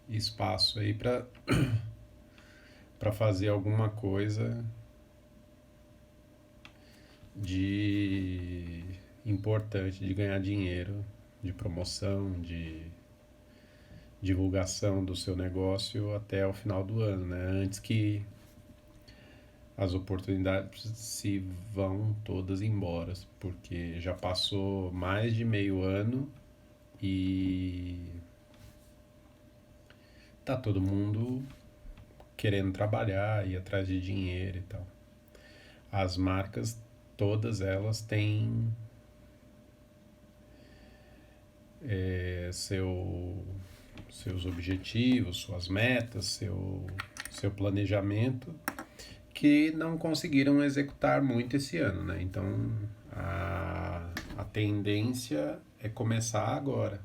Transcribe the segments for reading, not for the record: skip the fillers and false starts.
espaço aí para fazer alguma coisa de importante, de ganhar dinheiro, de promoção, de divulgação do seu negócio até o final do ano, né? Antes que as oportunidades se vão todas embora, porque já passou mais de meio ano e tá todo mundo querendo trabalhar, ir atrás de dinheiro e tal. As marcas, todas elas têm seus objetivos, suas metas, seu planejamento, que não conseguiram executar muito esse ano, né? Então a tendência é começar agora.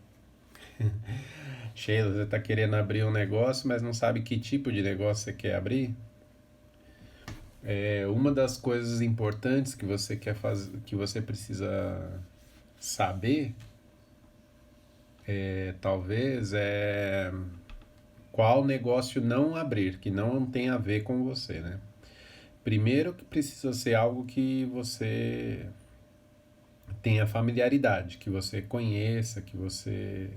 Sheila, você está querendo abrir um negócio, mas não sabe que tipo de negócio você quer abrir? Uma das coisas importantes que você quer fazer, que você precisa saber, talvez, é qual negócio não abrir, que não tem a ver com você, né? Primeiro que precisa ser algo que você tenha familiaridade, que você conheça, que você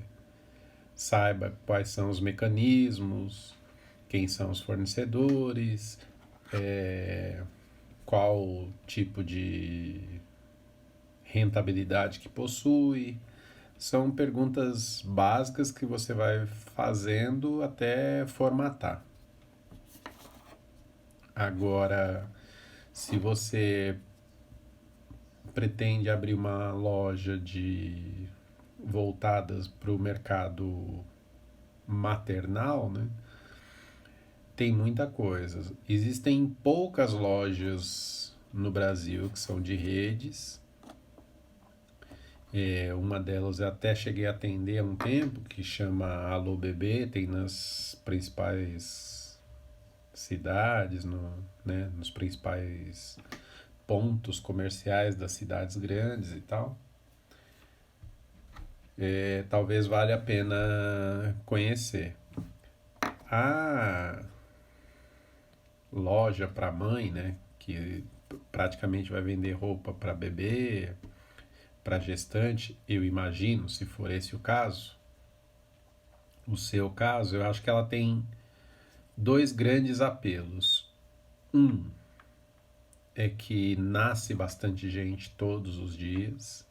saiba quais são os mecanismos, quem são os fornecedores, qual tipo de rentabilidade que possui. São perguntas básicas que você vai fazendo até formatar. Agora, se você pretende abrir uma loja de voltadas para o mercado maternal, né? Tem muita coisa. Existem poucas lojas no Brasil que são de redes. Uma delas eu até cheguei a atender há um tempo, que chama Alô Bebê, tem nas principais cidades, né, nos principais pontos comerciais das cidades grandes e tal. Talvez valha a pena conhecer. A loja para mãe, né, que praticamente vai vender roupa para bebê, para gestante, eu imagino, se for esse o caso, o seu caso, eu acho que ela tem dois grandes apelos. Um é que nasce bastante gente todos os dias,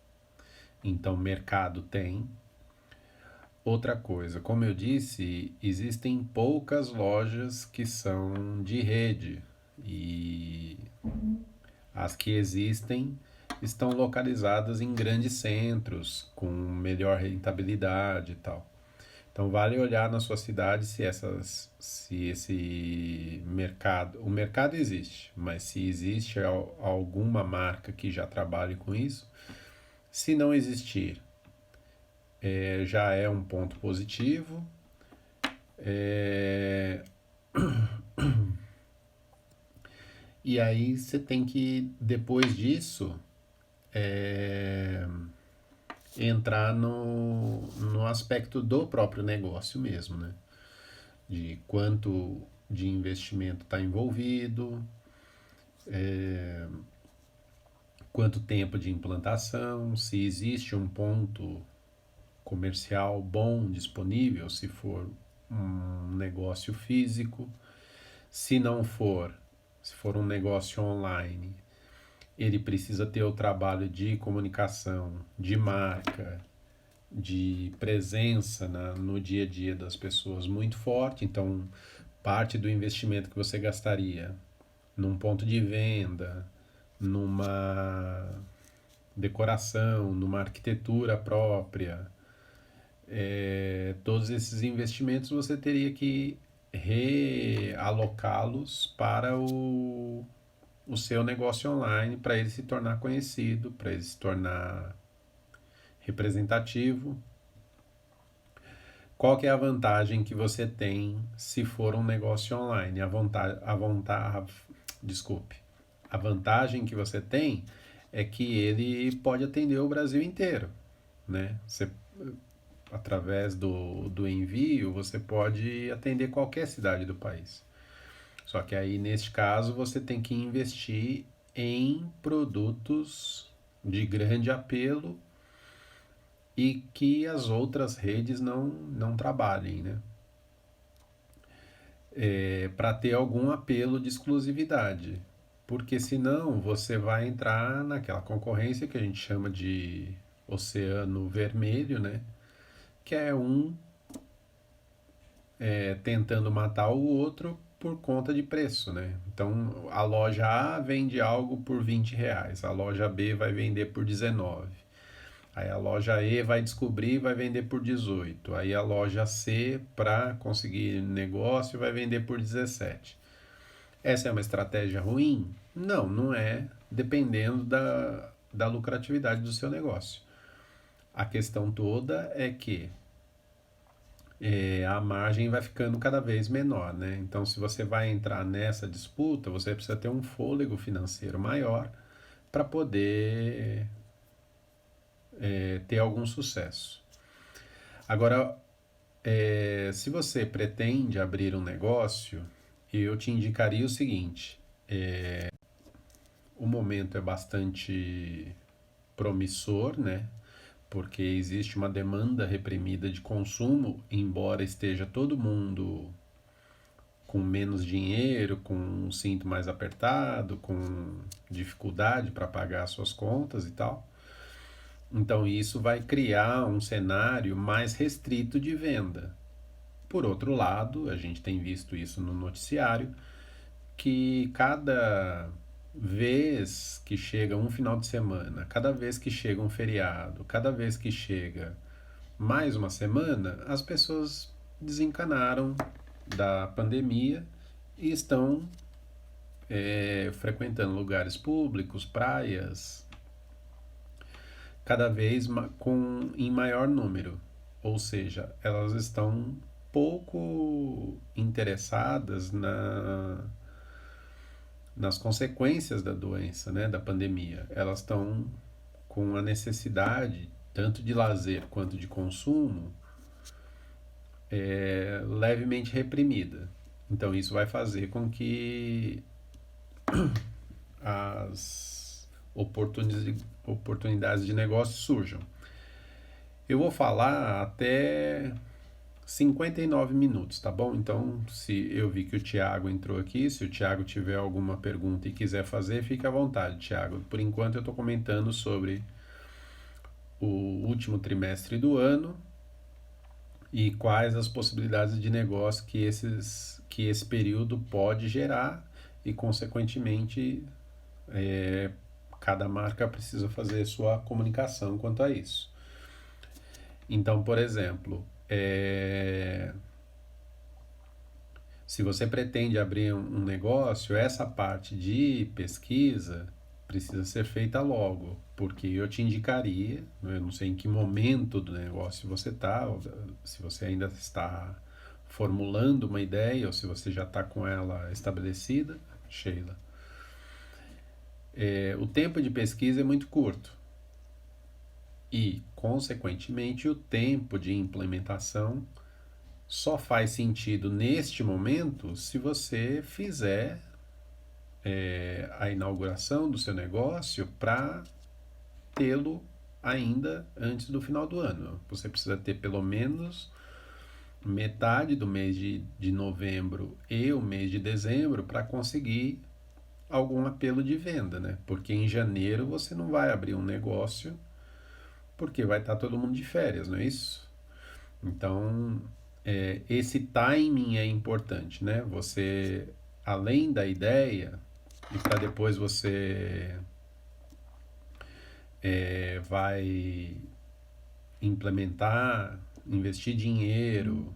então mercado tem. Outra coisa, como eu disse, existem poucas lojas que são de rede e as que existem estão localizadas em grandes centros com melhor rentabilidade e tal. Então vale olhar na sua cidade se esse mercado, o mercado existe, mas se existe alguma marca que já trabalhe com isso. Se não existir, já é um ponto positivo. É, E aí você tem que, depois disso, é, entrar no aspecto do próprio negócio mesmo, né? De quanto de investimento está envolvido, quanto tempo de implantação, se existe um ponto comercial bom disponível, se for um negócio físico. Se não for, se for um negócio online, ele precisa ter o trabalho de comunicação, de marca, de presença no dia a dia das pessoas muito forte. Então, parte do investimento que você gastaria num ponto de venda, numa decoração, numa arquitetura própria, todos esses investimentos você teria que realocá-los para o seu negócio online, para ele se tornar conhecido, para ele se tornar representativo. Qual que é a vantagem que você tem se for um negócio online? Desculpe. A vantagem que você tem é que ele pode atender o Brasil inteiro, né? Você através do envio, você pode atender qualquer cidade do país. Só que aí, neste caso, você tem que investir em produtos de grande apelo e que as outras redes não trabalhem, né? Para ter algum apelo de exclusividade. Porque senão você vai entrar naquela concorrência que a gente chama de oceano vermelho, né? Que é tentando matar o outro por conta de preço, né? Então a loja A vende algo por R$ 20, a loja B vai vender por 19. Aí a loja E vai descobrir e vai vender por 18. Aí a loja C, para conseguir negócio, vai vender por 17. Essa é uma estratégia ruim? Não, não é, dependendo da lucratividade do seu negócio. A questão toda é que a margem vai ficando cada vez menor, né? Então, se você vai entrar nessa disputa, você precisa ter um fôlego financeiro maior para poder ter algum sucesso. Agora, se você pretende abrir um negócio, eu te indicaria o seguinte: o momento é bastante promissor, né? Porque existe uma demanda reprimida de consumo, embora esteja todo mundo com menos dinheiro, com um cinto mais apertado, com dificuldade para pagar suas contas e tal. Então isso vai criar um cenário mais restrito de venda. Por outro lado, a gente tem visto isso no noticiário, que cada vez que chega um final de semana, cada vez que chega um feriado, cada vez que chega mais uma semana, as pessoas desencanaram da pandemia e estão frequentando lugares públicos, praias, cada vez em maior número. Ou seja, elas estão pouco interessadas nas consequências da doença, né, da pandemia. Elas estão com a necessidade, tanto de lazer quanto de consumo, levemente reprimida. Então isso vai fazer com que as oportunidades de negócio surjam. Eu vou falar até 59 minutos, tá bom? Então, se eu vi que o Thiago entrou aqui, se o Thiago tiver alguma pergunta e quiser fazer, fique à vontade, Thiago. Por enquanto eu estou comentando sobre o último trimestre do ano e quais as possibilidades de negócio que esse período pode gerar e, consequentemente, cada marca precisa fazer sua comunicação quanto a isso. Então, por exemplo, se você pretende abrir um negócio, essa parte de pesquisa precisa ser feita logo, porque eu te indicaria, eu não sei em que momento do negócio você está, se você ainda está formulando uma ideia ou se você já está com ela estabelecida, Sheila. O tempo de pesquisa é muito curto e, consequentemente, o tempo de implementação só faz sentido neste momento se você fizer a inauguração do seu negócio para tê-lo ainda antes do final do ano. Você precisa ter pelo menos metade do mês de novembro e o mês de dezembro para conseguir algum apelo de venda, né? Porque em janeiro você não vai abrir um negócio porque vai estar todo mundo de férias, não é isso? Então, esse timing é importante, né? Você, além da ideia, e para depois você vai implementar, investir dinheiro,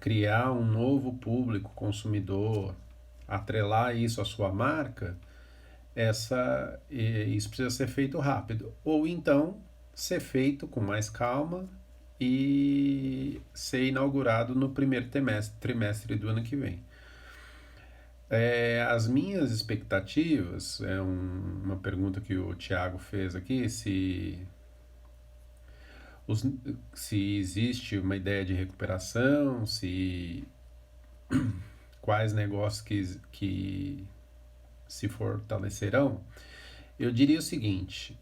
criar um novo público consumidor, atrelar isso à sua marca, isso precisa ser feito rápido. Ou então ser feito com mais calma e ser inaugurado no primeiro trimestre do ano que vem. As minhas expectativas, uma pergunta que o Thiago fez aqui, se os, se existe uma ideia de recuperação, quais negócios que se fortalecerão, eu diria o seguinte: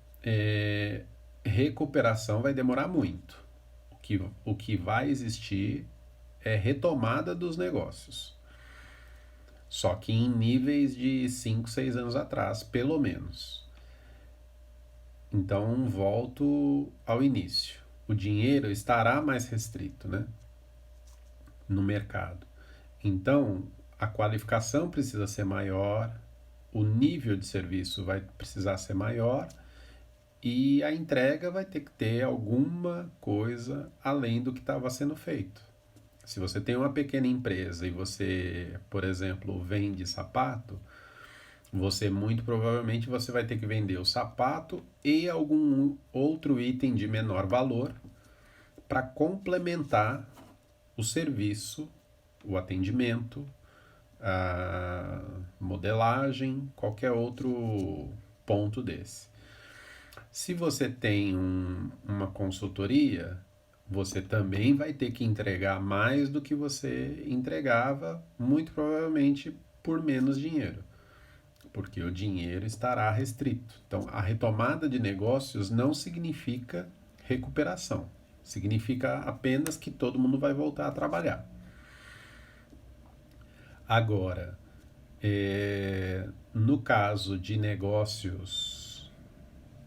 recuperação vai demorar muito. O que vai existir é retomada dos negócios. Só que em níveis de 5, 6 anos atrás, pelo menos. Então, volto ao início. O dinheiro estará mais restrito, né, no mercado. Então, a qualificação precisa ser maior, o nível de serviço vai precisar ser maior e a entrega vai ter que ter alguma coisa além do que estava sendo feito. Se você tem uma pequena empresa e você, por exemplo, vende sapato, você muito provavelmente você vai ter que vender o sapato e algum outro item de menor valor para complementar o serviço, o atendimento, a modelagem, qualquer outro ponto desse. Se você tem uma consultoria, você também vai ter que entregar mais do que você entregava, muito provavelmente por menos dinheiro, porque o dinheiro estará restrito. Então, a retomada de negócios não significa recuperação, significa apenas que todo mundo vai voltar a trabalhar. Agora, no caso de negócios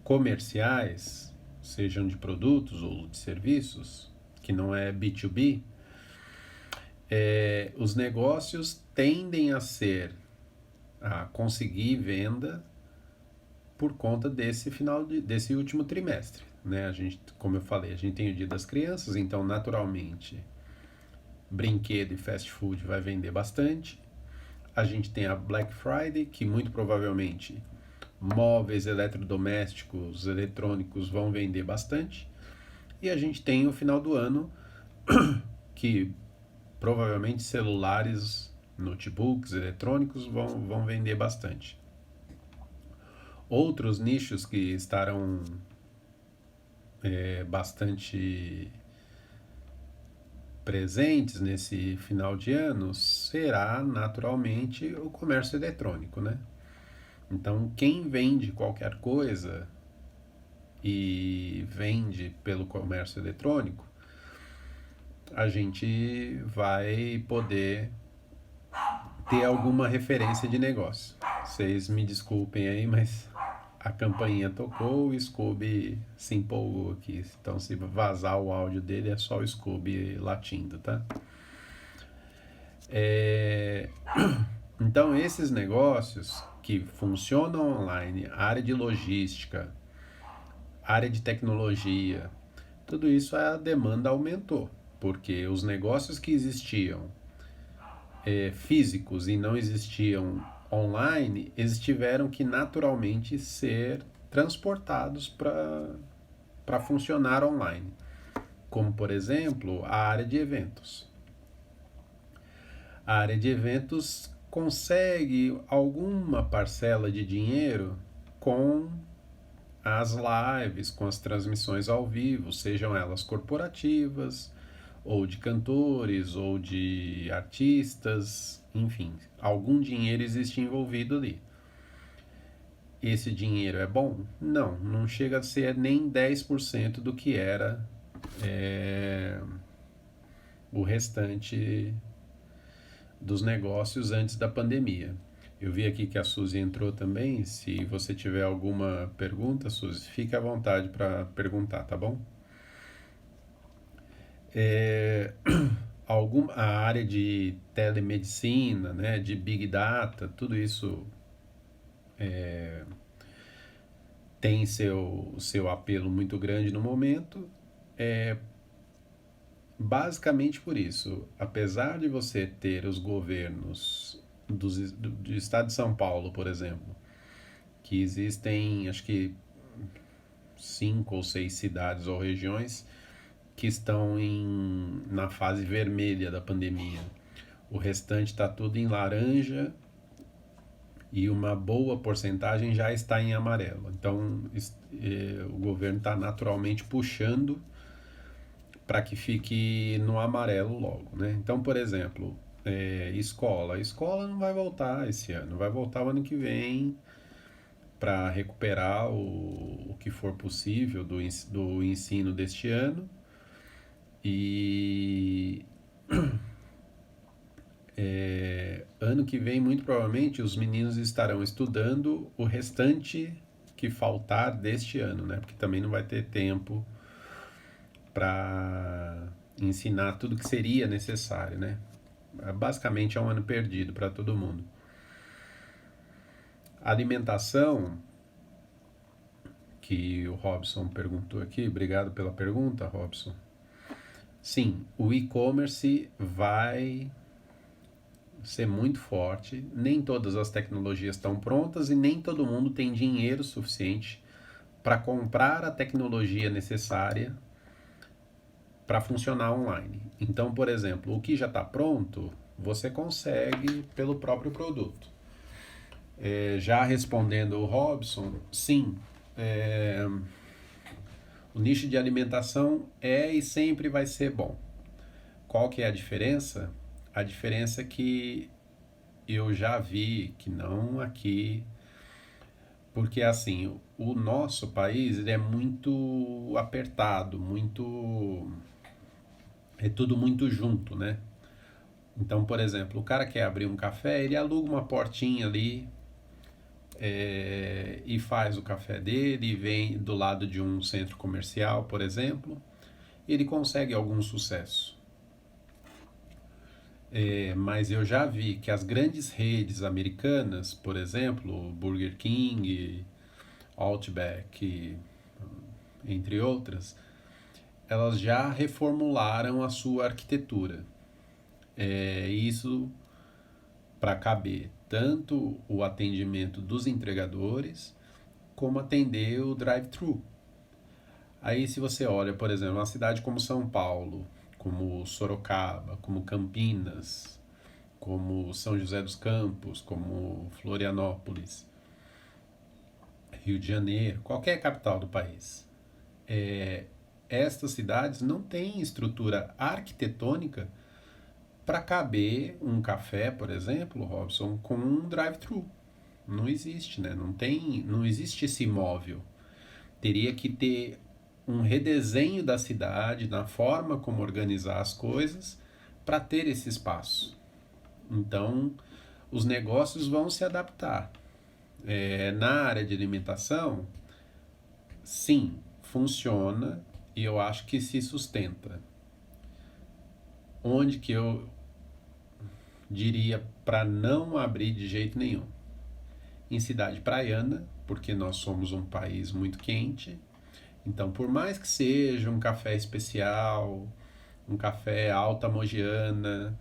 comerciais, sejam de produtos ou de serviços, que não é B2B, os negócios tendem a conseguir venda por conta desse último trimestre, né? A gente, como eu falei, a gente tem o Dia das Crianças, então naturalmente brinquedo e fast food vai vender bastante. A gente tem a Black Friday, que muito provavelmente móveis, eletrodomésticos, eletrônicos vão vender bastante. E a gente tem o final do ano, que provavelmente celulares, notebooks, eletrônicos vão vender bastante. Outros nichos que estarão bastante presentes nesse final de ano será naturalmente o comércio eletrônico, né? Então, quem vende qualquer coisa e vende pelo comércio eletrônico, a gente vai poder ter alguma referência de negócio. Vocês me desculpem aí, mas a campainha tocou, o Scooby se empolgou aqui. Então, se vazar o áudio dele, é só o Scooby latindo, tá? Então, esses negócios que funcionam online, área de logística, área de tecnologia, tudo isso a demanda aumentou, porque os negócios que existiam físicos e não existiam online, eles tiveram que naturalmente ser transportados para funcionar online. Como, por exemplo, a área de eventos. A área de eventos consegue alguma parcela de dinheiro com as lives, com as transmissões ao vivo, sejam elas corporativas, ou de cantores, ou de artistas, enfim, algum dinheiro existe envolvido ali. Esse dinheiro é bom? Não, não chega a ser nem 10% do que era o restante dos negócios antes da pandemia. Eu vi aqui que a Suzy entrou também. Se você tiver alguma pergunta, Suzy, fique à vontade para perguntar, tá bom? A área de telemedicina, né, de Big Data, tudo isso tem seu apelo muito grande no momento. Basicamente por isso, apesar de você ter os governos do estado de São Paulo, por exemplo, que existem, acho que 5 ou 6 cidades ou regiões que estão na fase vermelha da pandemia. O restante está tudo em laranja e uma boa porcentagem já está em amarelo. Então, o governo está naturalmente puxando para que fique no amarelo logo, né? Então, por exemplo, escola. A escola não vai voltar esse ano, vai voltar o ano que vem para recuperar o que for possível do ensino deste ano. E ano que vem, muito provavelmente, os meninos estarão estudando o restante que faltar deste ano, né? Porque também não vai ter tempo para ensinar tudo que seria necessário, né? Basicamente é um ano perdido para todo mundo. Alimentação, que o Robson perguntou aqui, obrigado pela pergunta, Robson. Sim, o e-commerce vai ser muito forte. Nem todas as tecnologias estão prontas e nem todo mundo tem dinheiro suficiente para comprar a tecnologia necessária para funcionar online. Então, por exemplo, o que já está pronto, você consegue pelo próprio produto. Já respondendo o Robson, sim, o nicho de alimentação é e sempre vai ser bom. Qual que é a diferença? A diferença é que eu já vi que não aqui, porque assim, o nosso país ele é muito apertado, é tudo muito junto, né? Então, por exemplo, o cara quer abrir um café, ele aluga uma portinha ali e faz o café dele, e vem do lado de um centro comercial, por exemplo, e ele consegue algum sucesso. Mas eu já vi que as grandes redes americanas, por exemplo, Burger King, Outback, entre outras, elas já reformularam a sua arquitetura. Isso para caber tanto o atendimento dos entregadores como atender o drive-thru. Aí se você olha, por exemplo, uma cidade como São Paulo, como Sorocaba, como Campinas, como São José dos Campos, como Florianópolis, Rio de Janeiro, qualquer capital do país, estas cidades não têm estrutura arquitetônica para caber um café, por exemplo, Robson, com um drive-thru. Não existe, né? Não existe esse imóvel. Teria que ter um redesenho da cidade, na forma como organizar as coisas, para ter esse espaço. Então, os negócios vão se adaptar. Na área de alimentação, sim, funciona e eu acho que se sustenta. Onde que eu diria para não abrir de jeito nenhum? Em cidade praiana, porque nós somos um país muito quente. Então, por mais que seja um café especial, um café alta mogiana,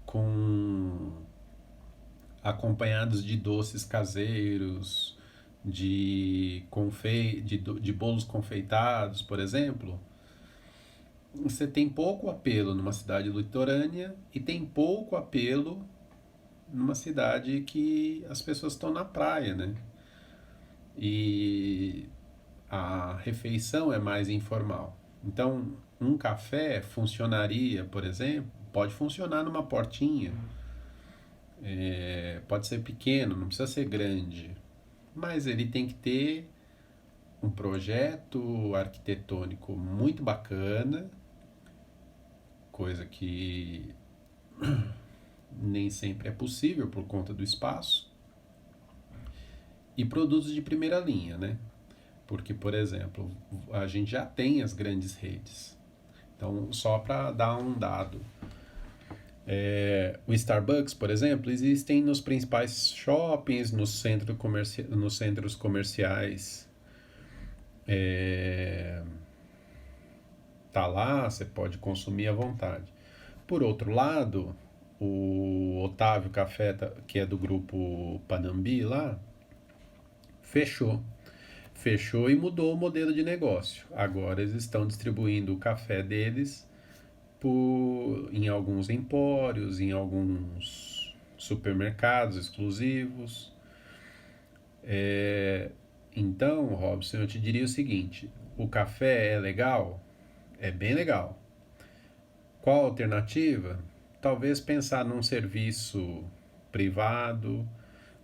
com acompanhados de doces caseiros, de bolos confeitados, por exemplo, você tem pouco apelo numa cidade litorânea e tem pouco apelo numa cidade que as pessoas estão na praia, né? E a refeição é mais informal. Então, um café funcionaria, por exemplo, pode funcionar numa portinha, pode ser pequeno, não precisa ser grande, mas ele tem que ter um projeto arquitetônico muito bacana, coisa que nem sempre é possível por conta do espaço, e produtos de primeira linha, né? Porque, por exemplo, a gente já tem as grandes redes. Então, só para dar um dado, o Starbucks, por exemplo, existem nos principais shoppings, nos centros comerciais. Tá lá, você pode consumir à vontade. Por outro lado, o Otávio Café, que é do grupo Panambi lá, fechou. Fechou e mudou o modelo de negócio. Agora eles estão distribuindo o café deles em alguns empórios, em alguns supermercados exclusivos. Então, Robson, eu te diria o seguinte: o café é legal? É bem legal. Qual a alternativa? Talvez pensar num serviço privado,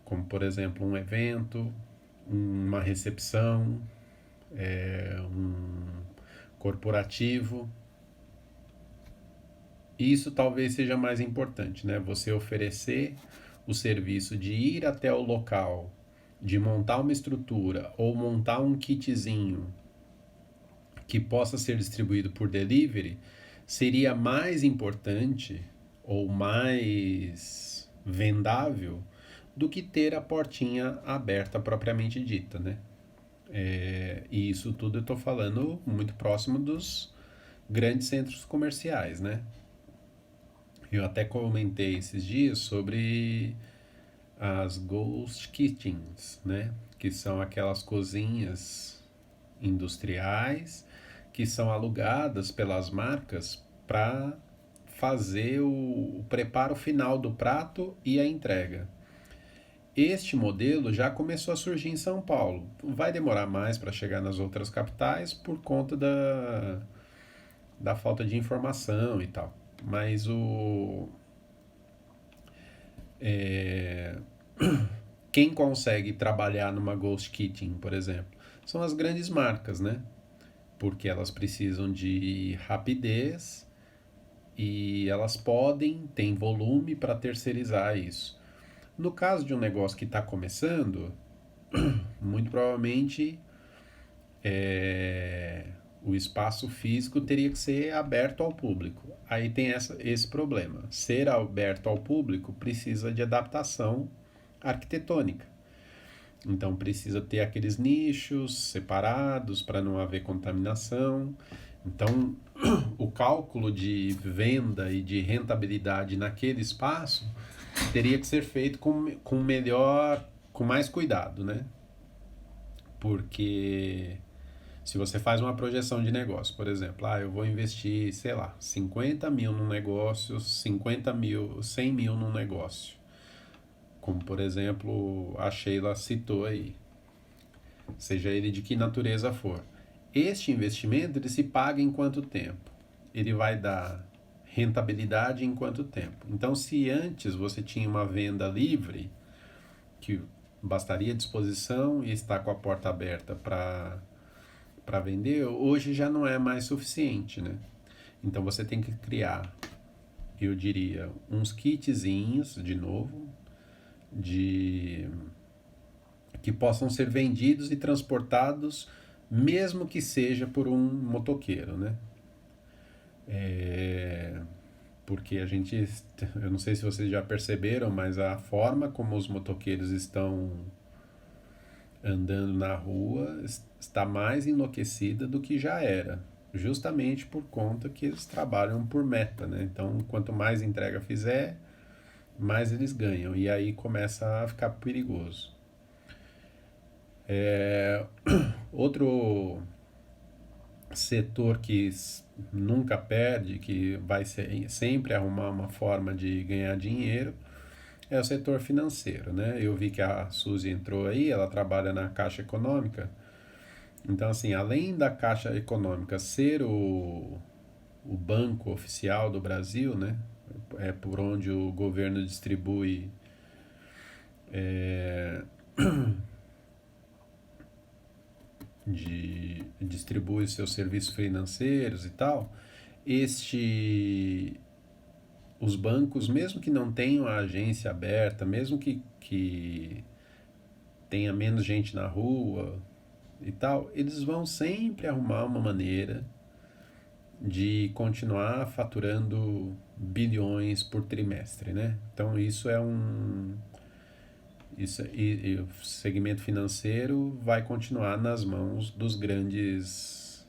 como por exemplo um evento, uma recepção, um corporativo. Isso talvez seja mais importante, né? Você oferecer o serviço de ir até o local, de montar uma estrutura ou montar um kitzinho que possa ser distribuído por delivery, seria mais importante ou mais vendável do que ter a portinha aberta propriamente dita, né? E isso tudo eu estou falando muito próximo dos grandes centros comerciais, né? Eu até comentei esses dias sobre as ghost kitchens, né? Que são aquelas cozinhas industriais que são alugadas pelas marcas para fazer o preparo final do prato e a entrega. Este modelo já começou a surgir em São Paulo. Vai demorar mais para chegar nas outras capitais por conta da falta de informação e tal. Mas é, quem consegue trabalhar numa Ghost Kitchen, por exemplo, são as grandes marcas, né? Porque elas precisam de rapidez e elas podem, têm volume para terceirizar isso. No caso de um negócio que está começando, muito provavelmente o espaço físico teria que ser aberto ao público. Aí tem esse problema. Ser aberto ao público precisa de adaptação arquitetônica. Então precisa ter aqueles nichos separados para não haver contaminação. Então o cálculo de venda e de rentabilidade naquele espaço teria que ser feito com mais cuidado, né? Porque se você faz uma projeção de negócio, por exemplo, eu vou investir, sei lá, 50 mil num negócio, 50 mil, 100 mil num negócio. Como, por exemplo, a Sheila citou aí, seja ele de que natureza for. Este investimento, ele se paga em quanto tempo? Ele vai dar rentabilidade em quanto tempo? Então, se antes você tinha uma venda livre, que bastaria disposição e está com a porta aberta para vender, hoje já não é mais suficiente, né? Então você tem que criar, eu diria, uns kitzinhos, de novo, de que possam ser vendidos e transportados, mesmo que seja por um motoqueiro, né? Porque eu não sei se vocês já perceberam, mas a forma como os motoqueiros estão andando na rua está mais enlouquecida do que já era, justamente por conta que eles trabalham por meta, né? Então, quanto mais entrega fizer, mais eles ganham, e aí começa a ficar perigoso. Outro setor que nunca perde, que vai sempre arrumar uma forma de ganhar dinheiro, é o setor financeiro, né? Eu vi que a Suzy entrou aí, ela trabalha na Caixa Econômica. Então, assim, além da Caixa Econômica ser o banco oficial do Brasil, né? É por onde o governo distribui distribui seus serviços financeiros e tal. Os bancos, mesmo que não tenham a agência aberta, mesmo que tenha menos gente na rua e tal, eles vão sempre arrumar uma maneira de continuar faturando bilhões por trimestre, né? Então e o segmento financeiro vai continuar nas mãos dos grandes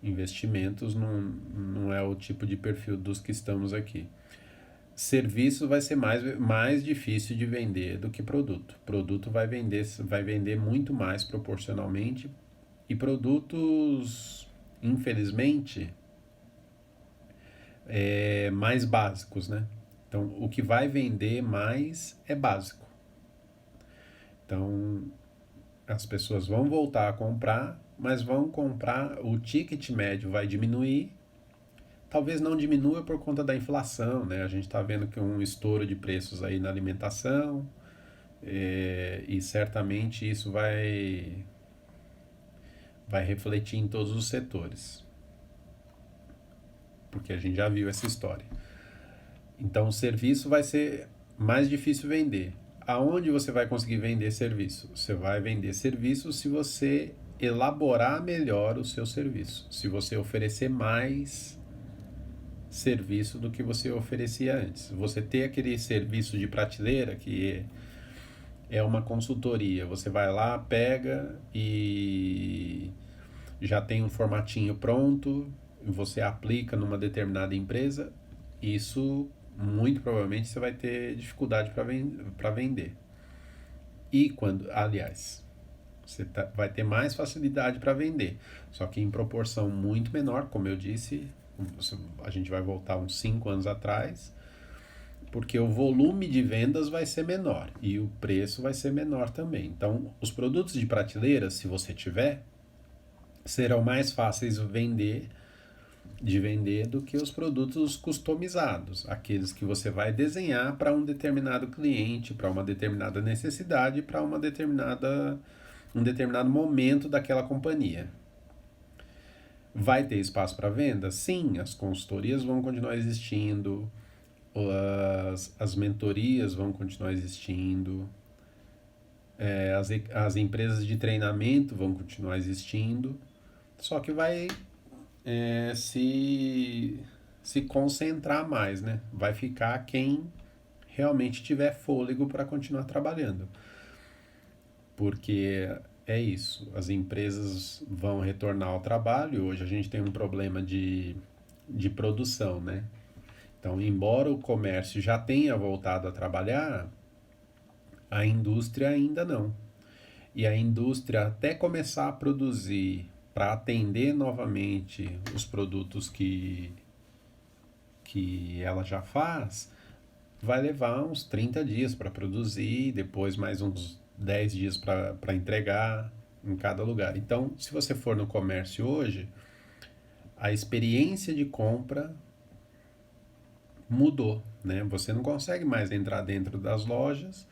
investimentos, não é o tipo de perfil dos que estamos aqui. Serviço vai ser mais difícil de vender do que produto. Produto vai vender muito mais proporcionalmente, e produtos, infelizmente, mais básicos, né? Então, o que vai vender mais é básico. Então, as pessoas vão voltar a comprar, mas vão comprar, o ticket médio vai diminuir, talvez não diminua por conta da inflação, né? A gente está vendo que um estouro de preços aí na alimentação, e certamente isso vai refletir em todos os setores, porque a gente já viu essa história. Então, o serviço vai ser mais difícil vender. Aonde você vai conseguir vender serviço? Você vai vender serviço se você elaborar melhor o seu serviço, se você oferecer mais serviço do que você oferecia antes. Você ter aquele serviço de prateleira que é uma consultoria. Você vai lá, pega e já tem um formatinho pronto, você aplica numa determinada empresa, isso muito provavelmente você vai ter dificuldade para vender. E quando, aliás, você vai ter mais facilidade para vender, só que em proporção muito menor, como eu disse, a gente vai voltar uns 5 anos atrás, porque o volume de vendas vai ser menor e o preço vai ser menor também. Então, os produtos de prateleira, se você tiver, serão mais fáceis de vender do que os produtos customizados, aqueles que você vai desenhar para um determinado cliente, para uma determinada necessidade, para um determinado momento daquela companhia. Vai ter espaço para venda? Sim, as consultorias vão continuar existindo, as mentorias vão continuar existindo, as empresas de treinamento vão continuar existindo, só que vai se concentrar mais, né? Vai ficar quem realmente tiver fôlego para continuar trabalhando. Porque é isso, as empresas vão retornar ao trabalho. Hoje a gente tem um problema de produção, né? Então, embora o comércio já tenha voltado a trabalhar, a indústria ainda não. E a indústria, até começar a produzir para atender novamente os produtos que ela já faz, vai levar uns 30 dias para produzir, depois mais uns 10 dias para entregar em cada lugar. Então, se você for no comércio hoje, a experiência de compra mudou, né? Você não consegue mais entrar dentro das lojas.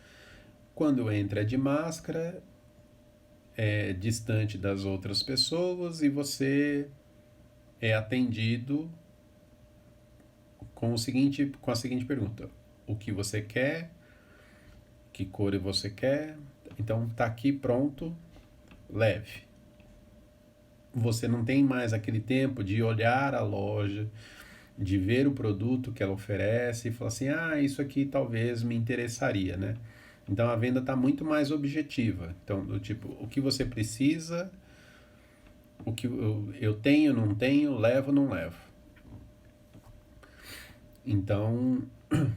Quando entra é de máscara, é distante das outras pessoas e você é atendido com a seguinte pergunta: o que você quer? Que cor você quer? Então tá aqui pronto, leve. Você não tem mais aquele tempo de olhar a loja, de ver o produto que ela oferece e falar assim, isso aqui talvez me interessaria, né? Então a venda está muito mais objetiva. Então, do tipo, o que você precisa, o que eu tenho, não tenho, levo, não levo. Então,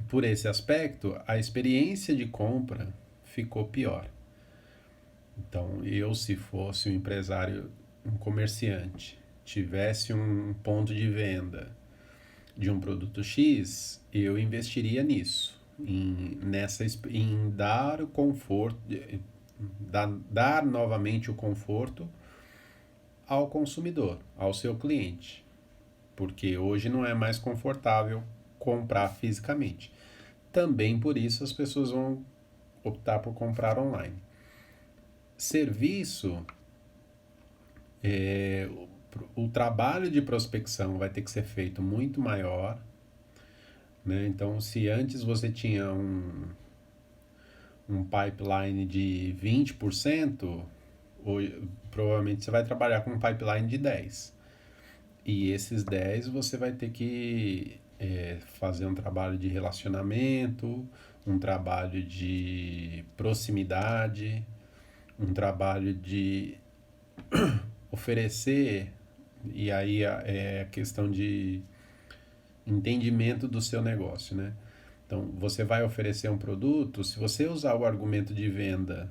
por esse aspecto, a experiência de compra ficou pior. Então, se fosse um empresário, um comerciante, tivesse um ponto de venda de um produto X, eu investiria nisso, em dar o conforto, dar novamente o conforto ao consumidor, ao seu cliente, porque hoje não é mais confortável comprar fisicamente. Também por isso as pessoas vão optar por comprar online. Serviço, o trabalho de prospecção vai ter que ser feito muito maior, né? Então, se antes você tinha um pipeline de 20%, hoje, provavelmente você vai trabalhar com um pipeline de 10%. E esses 10% você vai ter que fazer um trabalho de relacionamento, um trabalho de proximidade, um trabalho de oferecer, e aí é a questão de entendimento do seu negócio, né? Então, você vai oferecer um produto, se você usar o argumento de venda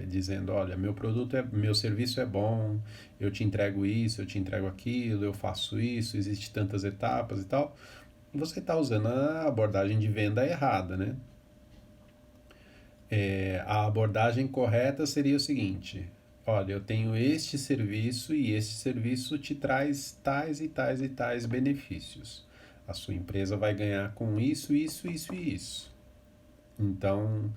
dizendo, olha, meu serviço é bom, eu te entrego isso, eu te entrego aquilo, eu faço isso, existe tantas etapas e tal, você está usando a abordagem de venda errada, né? A abordagem correta seria o seguinte: olha, eu tenho este serviço e este serviço te traz tais e tais e tais benefícios. A sua empresa vai ganhar com isso, isso, isso e isso. Então,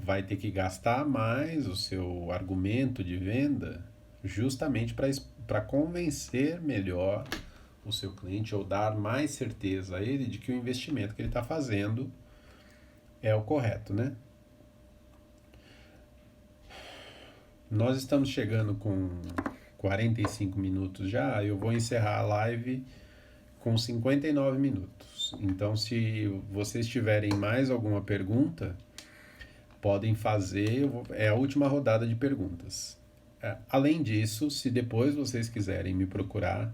vai ter que gastar mais o seu argumento de venda justamente para convencer melhor o seu cliente ou dar mais certeza a ele de que o investimento que ele está fazendo é o correto, né? Nós estamos chegando com 45 minutos já, eu vou encerrar a live com 59 minutos. Então, se vocês tiverem mais alguma pergunta, podem fazer, é a última rodada de perguntas. Além disso, se depois vocês quiserem me procurar,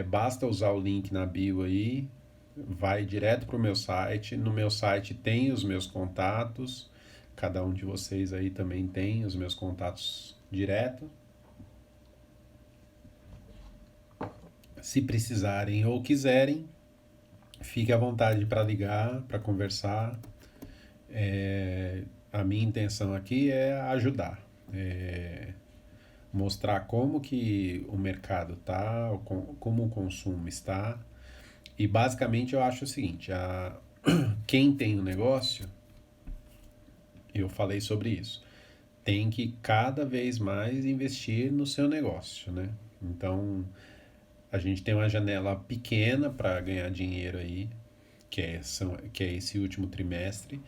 basta usar o link na bio aí, vai direto para o meu site. No meu site tem os meus contatos, cada um de vocês aí também tem os meus contatos direto. Se precisarem ou quiserem, fique à vontade para ligar, para conversar. A minha intenção aqui é ajudar, mostrar como que o mercado está, como o consumo está. E basicamente eu acho o seguinte, quem tem um negócio, eu falei sobre isso, tem que cada vez mais investir no seu negócio, né? Então, a gente tem uma janela pequena para ganhar dinheiro aí, que é esse último trimestre.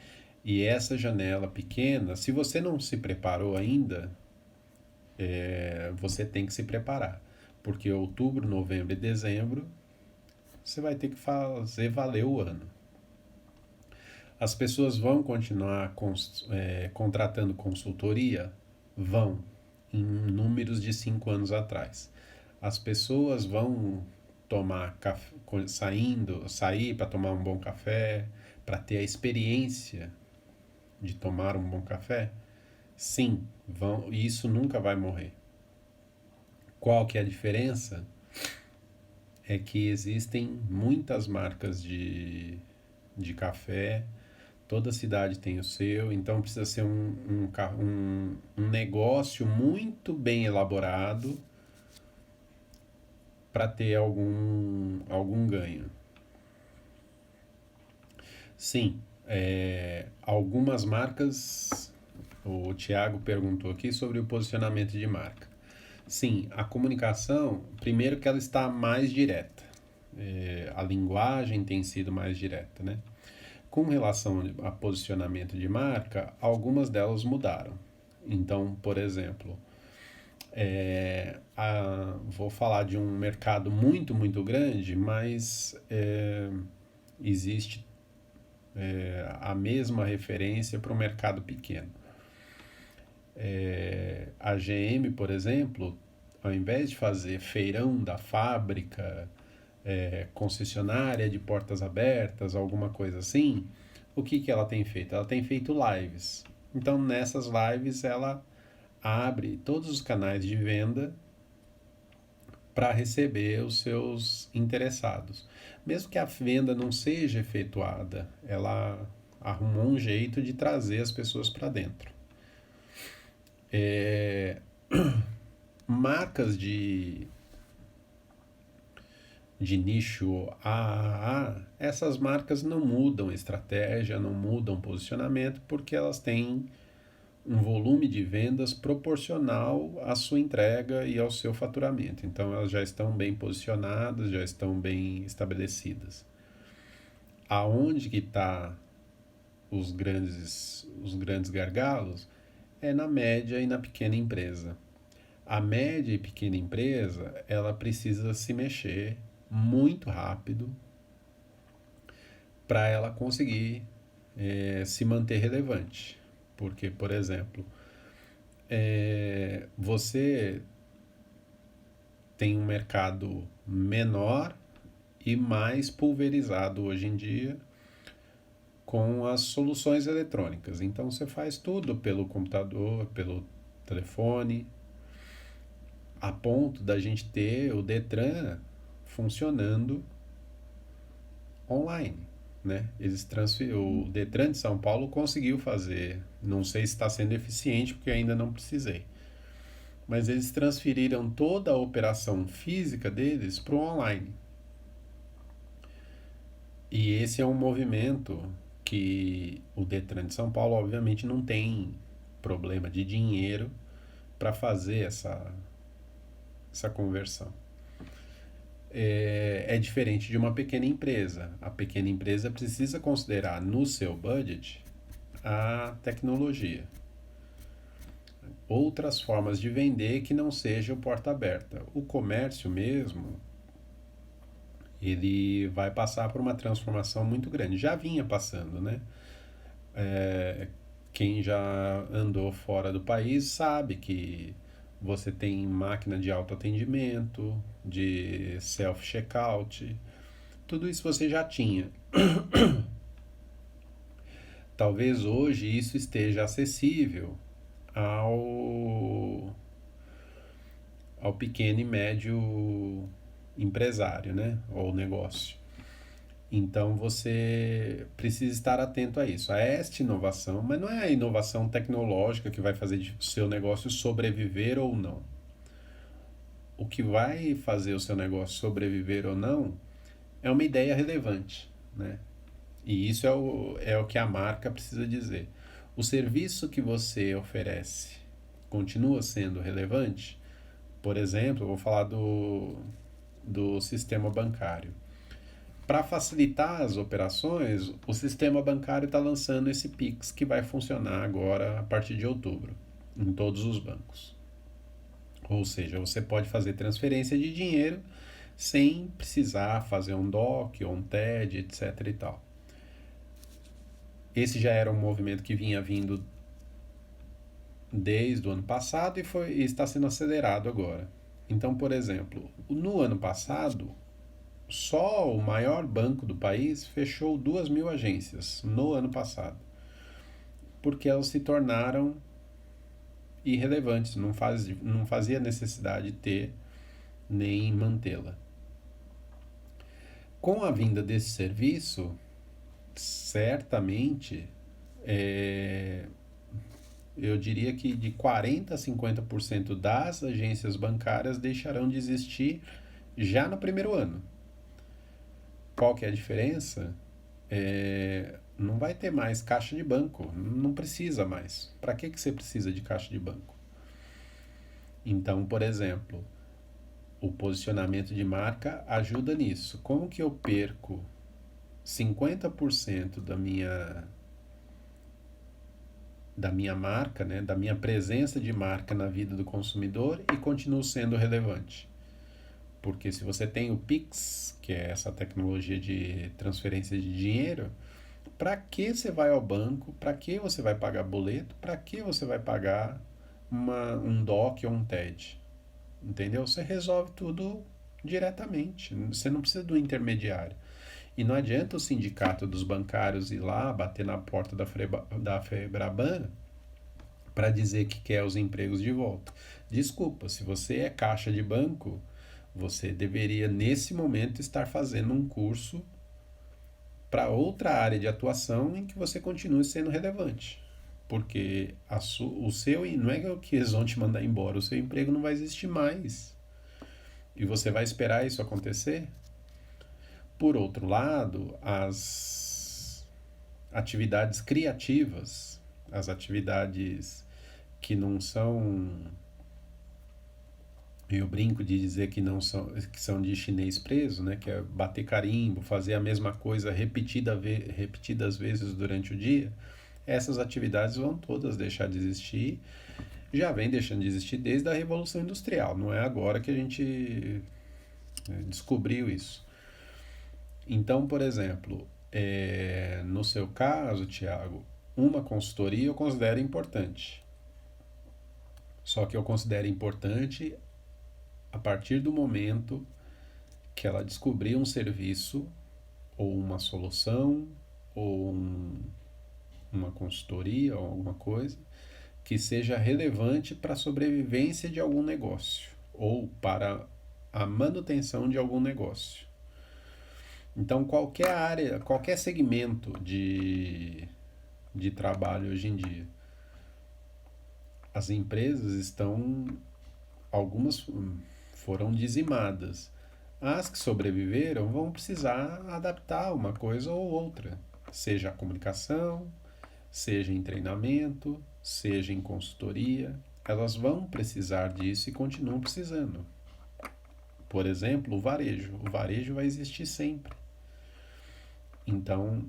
E essa janela pequena, se você não se preparou ainda, você tem que se preparar. Porque outubro, novembro e dezembro, você vai ter que fazer valer o ano. As pessoas vão continuar contratando consultoria? Vão, em números de 5 anos atrás. As pessoas vão tomar café, sair para tomar um bom café, para ter a experiência de tomar um bom café? Sim, vão, isso nunca vai morrer. Qual que é a diferença? É que existem muitas marcas de café, toda cidade tem o seu, então precisa ser um negócio muito bem elaborado para ter algum ganho. Sim, algumas marcas, o Thiago perguntou aqui sobre o posicionamento de marca. Sim, a comunicação, primeiro que ela está mais direta, a linguagem tem sido mais direta, né? Com relação a posicionamento de marca, algumas delas mudaram. Então, por exemplo, vou falar de um mercado muito, muito grande, mas existe a mesma referência para um mercado pequeno. A GM, por exemplo, ao invés de fazer feirão da fábrica, concessionária de portas abertas, alguma coisa assim, o que ela tem feito? Ela tem feito lives. Então, nessas lives, ela abre todos os canais de venda para receber os seus interessados. Mesmo que a venda não seja efetuada, ela arrumou um jeito de trazer as pessoas para dentro. Marcas de nicho AAA, essas marcas não mudam estratégia, não mudam posicionamento, porque elas têm um volume de vendas proporcional à sua entrega e ao seu faturamento. Então elas já estão bem posicionadas, já estão bem estabelecidas. Aonde que está os grandes gargalos? É na média e na pequena empresa. A média e pequena empresa, ela precisa se mexer muito rápido para ela conseguir se manter relevante. Porque, por exemplo, você tem um mercado menor e mais pulverizado hoje em dia com as soluções eletrônicas. Então você faz tudo pelo computador, pelo telefone, a ponto da gente ter o Detran funcionando online, né? O Detran de São Paulo conseguiu fazer, não sei se está sendo eficiente porque ainda não precisei, mas eles transferiram toda a operação física deles para o online. E esse é um movimento que o Detran de São Paulo, obviamente, não tem problema de dinheiro para fazer essa conversão. É diferente de uma pequena empresa. A pequena empresa precisa considerar no seu budget a tecnologia. Outras formas de vender que não seja o porta aberta. O comércio mesmo, ele vai passar por uma transformação muito grande. Já vinha passando, né? Quem já andou fora do país sabe que você tem máquina de autoatendimento, de self-checkout, tudo isso você já tinha. Talvez hoje isso esteja acessível ao, ao pequeno e médio empresário, né? Ou negócio. Então você precisa estar atento a isso, a esta inovação, mas não é a inovação tecnológica que vai fazer o seu negócio sobreviver ou não. O que vai fazer o seu negócio sobreviver ou não é uma ideia relevante, né? E isso é o que a marca precisa dizer. O serviço que você oferece continua sendo relevante? Por exemplo, eu vou falar do sistema bancário. Para facilitar as operações, o sistema bancário está lançando esse Pix que vai funcionar agora a partir de outubro em todos os bancos. Ou seja, você pode fazer transferência de dinheiro sem precisar fazer um DOC ou um TED, etc. e tal. Esse já era um movimento que vinha vindo desde o ano passado e está sendo acelerado agora. Então, por exemplo, no ano passado, só o maior banco do país fechou 2.000 agências no ano passado, porque elas se tornaram irrelevantes, não fazia necessidade de ter nem mantê-la. Com a vinda desse serviço, certamente, eu diria que de 40% a 50% das agências bancárias deixarão de existir já no primeiro ano. Qual que é a diferença? Não vai ter mais caixa de banco, não precisa mais. Para que você precisa de caixa de banco? Então, por exemplo, o posicionamento de marca ajuda nisso. Como que eu perco 50% da minha marca, né, da minha presença de marca na vida do consumidor e continuo sendo relevante? Porque se você tem o Pix, que é essa tecnologia de transferência de dinheiro, para que você vai ao banco? Para que você vai pagar boleto? Para que você vai pagar um DOC ou um TED? Entendeu? Você resolve tudo diretamente. Você não precisa do intermediário. E não adianta o sindicato dos bancários ir lá bater na porta da Febraban para dizer que quer os empregos de volta. Desculpa, se você é caixa de banco, você deveria nesse momento estar fazendo um curso para outra área de atuação em que você continue sendo relevante. Porque o seu, não é que eles vão te mandar embora, o seu emprego não vai existir mais. E você vai esperar isso acontecer? Por outro lado, as atividades criativas, as atividades que não são, eu brinco de dizer que não são, que são de chinês preso, né, que é bater carimbo, fazer a mesma coisa repetidas vezes durante o dia, essas atividades vão todas deixar de existir, já vem deixando de existir desde a Revolução Industrial, não é agora que a gente descobriu isso. Então, por exemplo, no seu caso, Tiago, uma consultoria eu considero importante. Só que eu considero importante a partir do momento que ela descobrir um serviço ou uma solução ou uma consultoria ou alguma coisa que seja relevante para a sobrevivência de algum negócio ou para a manutenção de algum negócio. Então, qualquer área, qualquer segmento de trabalho hoje em dia, as empresas estão, algumas foram dizimadas. As que sobreviveram vão precisar adaptar uma coisa ou outra, seja a comunicação, seja em treinamento, seja em consultoria, elas vão precisar disso e continuam precisando. Por exemplo, o varejo. O varejo vai existir sempre. Então,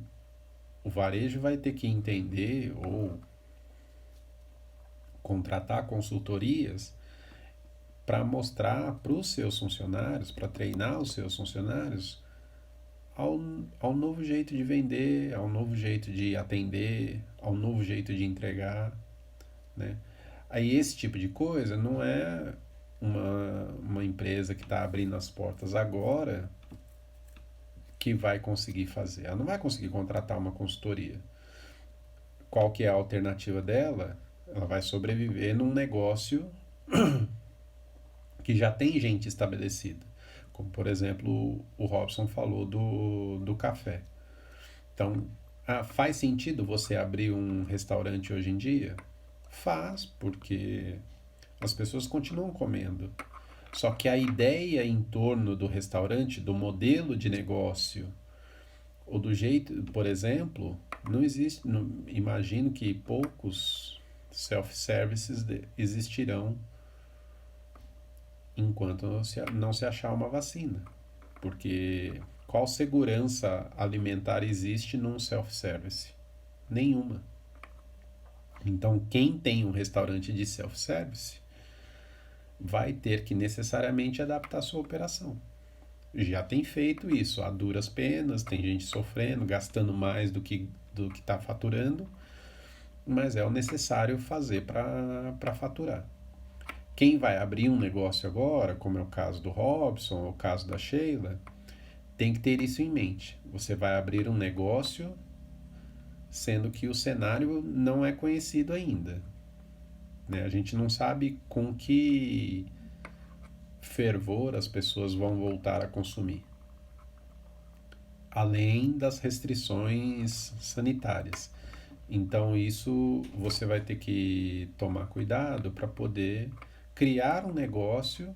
o varejo vai ter que entender ou contratar consultorias para mostrar para os seus funcionários, para treinar os seus funcionários ao, ao novo jeito de vender, ao novo jeito de atender, ao novo jeito de entregar, né? Aí esse tipo de coisa não é uma empresa que está abrindo as portas agora que vai conseguir fazer. Ela não vai conseguir contratar uma consultoria. Qual que é a alternativa dela? Ela vai sobreviver num negócio que já tem gente estabelecida. Como, por exemplo, o Robson falou do café. Então, faz sentido você abrir um restaurante hoje em dia? Faz, porque as pessoas continuam comendo. Só que a ideia em torno do restaurante, do modelo de negócio, ou do jeito, por exemplo, não existe. Não, imagino que poucos self-services existirão enquanto não se achar uma vacina. Porque qual segurança alimentar existe num self-service? Nenhuma. Então, quem tem um restaurante de self-service vai ter que necessariamente adaptar a sua operação. Já tem feito isso a duras penas, tem gente sofrendo, gastando mais do que está faturando, mas é o necessário fazer para faturar. Quem vai abrir um negócio agora, como é o caso do Robson, ou o caso da Sheila, tem que ter isso em mente. Você vai abrir um negócio sendo que o cenário não é conhecido ainda, né? A gente não sabe com que fervor as pessoas vão voltar a consumir, além das restrições sanitárias. Então, isso você vai ter que tomar cuidado para poder criar um negócio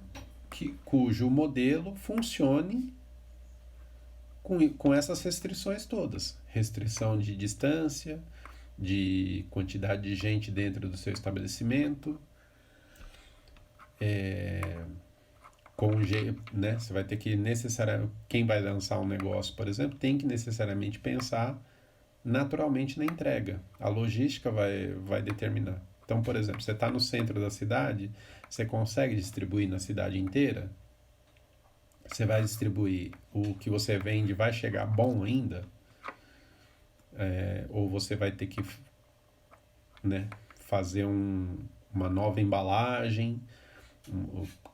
cujo modelo funcione com essas restrições todas. Restrição de distância, de quantidade de gente dentro do seu estabelecimento, né? Você vai ter que necessariamente, quem vai lançar um negócio, por exemplo, tem que necessariamente pensar naturalmente na entrega. A logística vai determinar. Então, por exemplo, você está no centro da cidade, você consegue distribuir na cidade inteira? Você vai distribuir o que você vende, vai chegar bom ainda? Ou você vai ter que, né, fazer uma nova embalagem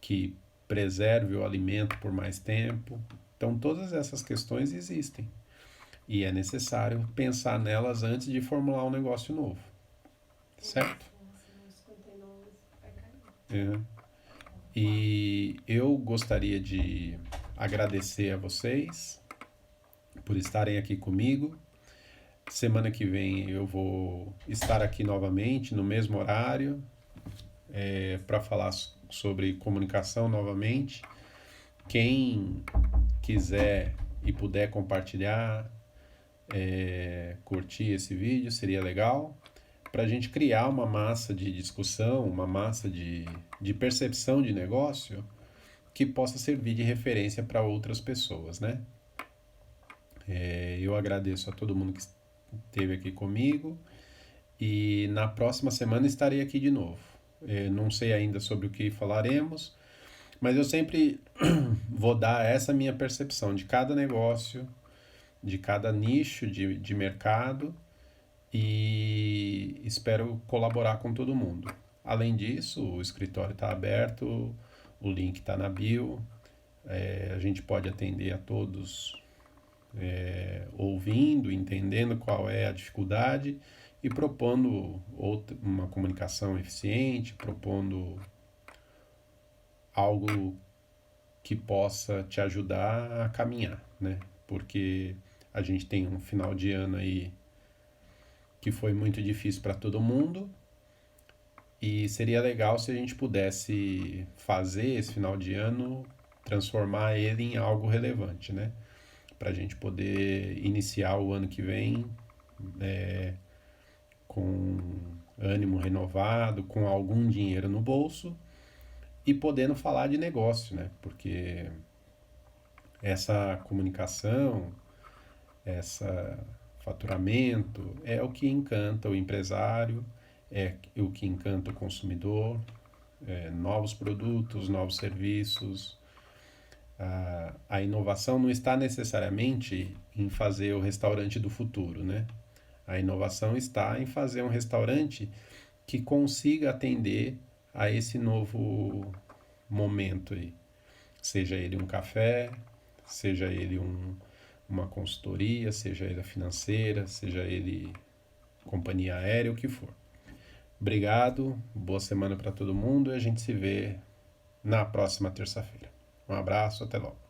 que preserve o alimento por mais tempo? Então, todas essas questões existem. E é necessário pensar nelas antes de formular um negócio novo. Certo? É. E eu gostaria de agradecer a vocês por estarem aqui comigo. Semana que vem eu vou estar aqui novamente, no mesmo horário, para falar sobre comunicação novamente. Quem quiser e puder compartilhar, curtir esse vídeo, seria legal, para a gente criar uma massa de discussão, uma massa de percepção de negócio que possa servir de referência para outras pessoas, né? Eu agradeço a todo mundo que esteve aqui comigo e na próxima semana estarei aqui de novo. Não sei ainda sobre o que falaremos, mas eu sempre vou dar essa minha percepção de cada negócio, de cada nicho de mercado e espero colaborar com todo mundo. Além disso, o escritório está aberto, o link está na bio, a gente pode atender a todos ouvindo, entendendo qual é a dificuldade e propondo uma comunicação eficiente, propondo algo que possa te ajudar a caminhar, né? porque a gente tem um final de ano aí que foi muito difícil para todo mundo, e seria legal se a gente pudesse fazer esse final de ano, transformar ele em algo relevante, né? Para a gente poder iniciar o ano que vem com ânimo renovado, com algum dinheiro no bolso e podendo falar de negócio, né? Porque essa comunicação, essa faturamento é o que encanta o empresário, é o que encanta o consumidor, novos produtos, novos serviços. A inovação não está necessariamente em fazer o restaurante do futuro, né? A inovação está em fazer um restaurante que consiga atender a esse novo momento aí. Seja ele um café, seja ele uma consultoria, seja ele a financeira, seja ele companhia aérea, o que for. Obrigado, boa semana para todo mundo e a gente se vê na próxima terça-feira. Um abraço, até logo.